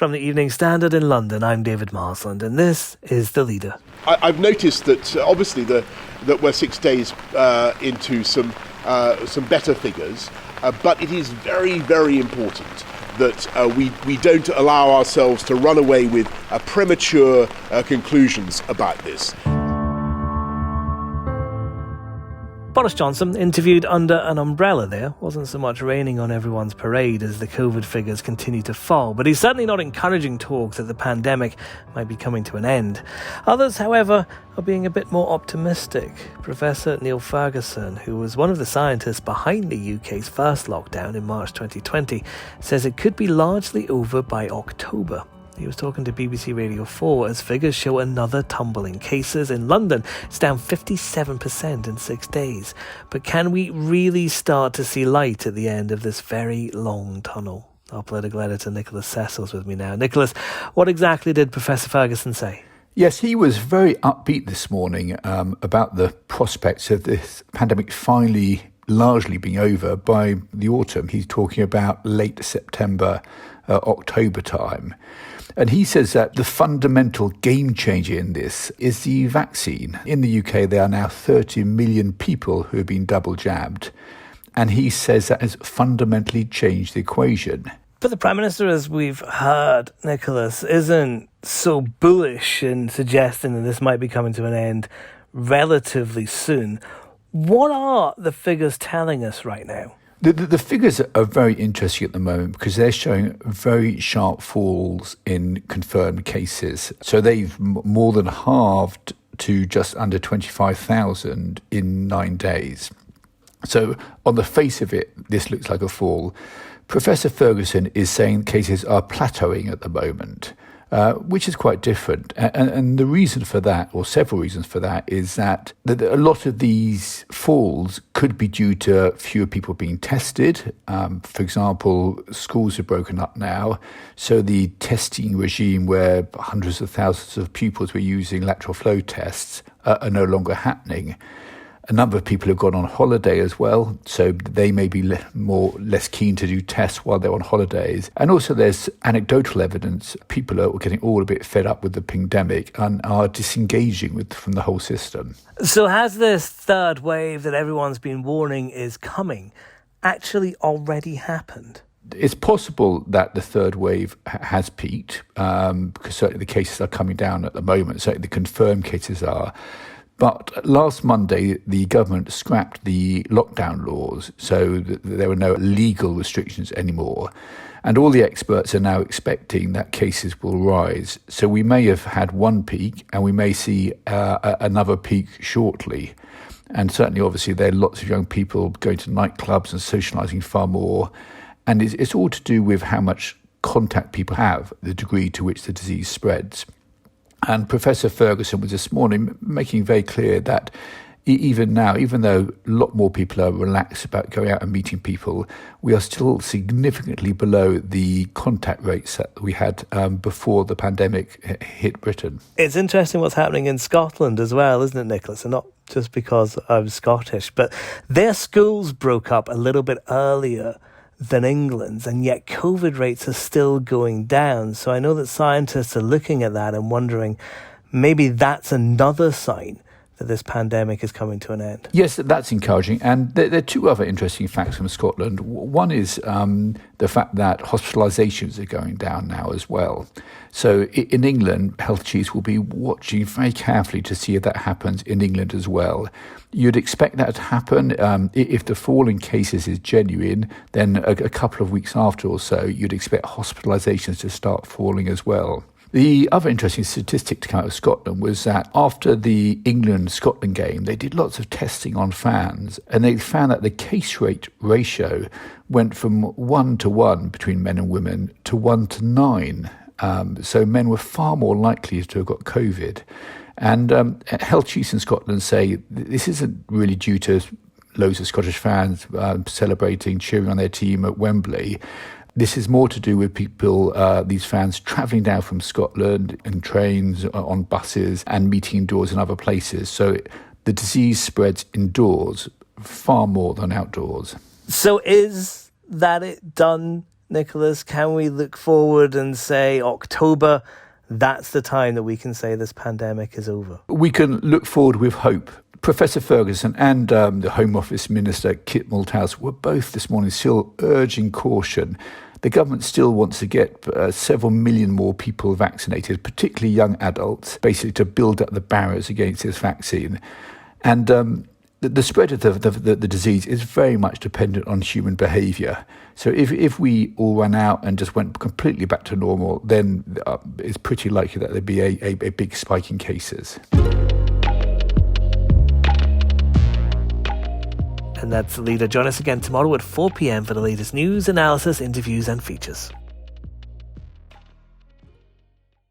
From the Evening Standard in London, I'm David Marsland, and this is The Leader. I've noticed that obviously that we're 6 days into some better figures, but it is very, very important that we don't allow ourselves to run away with premature conclusions about this. Boris Johnson interviewed under an umbrella there. Wasn't so much raining on everyone's parade as the COVID figures continue to fall, but he's certainly not encouraging talk that the pandemic might be coming to an end. Others, however, are being a bit more optimistic. Professor Neil Ferguson, who was one of the scientists behind the UK's first lockdown in March 2020, says it could be largely over by October. He was talking to BBC Radio 4 as figures show another tumble in cases. In London, it's down 57% in 6 days. But can we really start to see light at the end of this very long tunnel? Our political editor Nicholas Cecil is with me now. Nicholas, what exactly did Professor Ferguson say? Yes, he was very upbeat this morning about the prospects of this pandemic finally largely being over by the autumn. He's talking about late September, October time. And he says that the fundamental game changer in this is the vaccine. In the UK, there are now 30 million people who have been double jabbed. And he says that has fundamentally changed the equation. But the Prime Minister, as we've heard, Nicholas, isn't so bullish in suggesting that this might be coming to an end relatively soon. What are the figures telling us right now? The figures are very interesting at the moment because they're showing very sharp falls in confirmed cases. So they've more than halved to just under 25,000 in 9 days. So on the face of it, this looks like a fall. Professor Ferguson is saying cases are plateauing at the moment, which is quite different. And the reason for that, or several reasons for that, is that a lot of these falls could be due to fewer people being tested. For example, schools are broken up now, so the testing regime where hundreds of thousands of pupils were using lateral flow tests are no longer happening. A number of people have gone on holiday as well, so they may be less keen to do tests while they're on holidays. And also there's anecdotal evidence. People are getting all a bit fed up with the pandemic and are disengaging from the whole system. So has this third wave that everyone's been warning is coming actually already happened? It's possible that the third wave has peaked, because certainly the cases are coming down at the moment. Certainly the confirmed cases are. But last Monday, the government scrapped the lockdown laws, so that there were no legal restrictions anymore. And all the experts are now expecting that cases will rise. So we may have had one peak, and we may see another peak shortly. And certainly, obviously, there are lots of young people going to nightclubs and socialising far more. And it's all to do with how much contact people have, the degree to which the disease spreads. And Professor Ferguson was this morning making very clear that even now, even though a lot more people are relaxed about going out and meeting people, we are still significantly below the contact rates that we had before the pandemic hit Britain. It's interesting what's happening in Scotland as well, isn't it, Nicholas? And not just because I'm Scottish, but their schools broke up a little bit earlier than England's, and yet COVID rates are still going down. So I know that scientists are looking at that and wondering maybe that's another sign that this pandemic is coming to an end. Yes, that's encouraging. And there are two other interesting facts from Scotland. One is the fact that hospitalisations are going down now as well. So in England, health chiefs will be watching very carefully to see if that happens in England as well. You'd expect that to happen. If the fall in cases is genuine, then a couple of weeks after or so, you'd expect hospitalisations to start falling as well. The other interesting statistic to come out of Scotland was that after the England-Scotland game, they did lots of testing on fans, and they found that the case rate ratio went from 1-to-1 between men and women to 1-to-9. So men were far more likely to have got COVID. And health chiefs in Scotland say this isn't really due to loads of Scottish fans celebrating, cheering on their team at Wembley. This is more to do with people, these fans travelling down from Scotland in trains, on buses and meeting indoors in other places. So the disease spreads indoors far more than outdoors. So is that it done Nicholas, can we look forward and say October, that's the time that we can say this pandemic is over? We can look forward with hope. Professor Ferguson and the Home Office Minister Kit Malthouse were both this morning still urging caution. The government still wants to get several million more people vaccinated, particularly young adults, basically to build up the barriers against this vaccine. And the spread of the disease is very much dependent on human behaviour. So if we all ran out and just went completely back to normal, then it's pretty likely that there'd be a big spike in cases. And that's the leader. Join us again tomorrow at 4 p.m. for the latest news, analysis, interviews and features.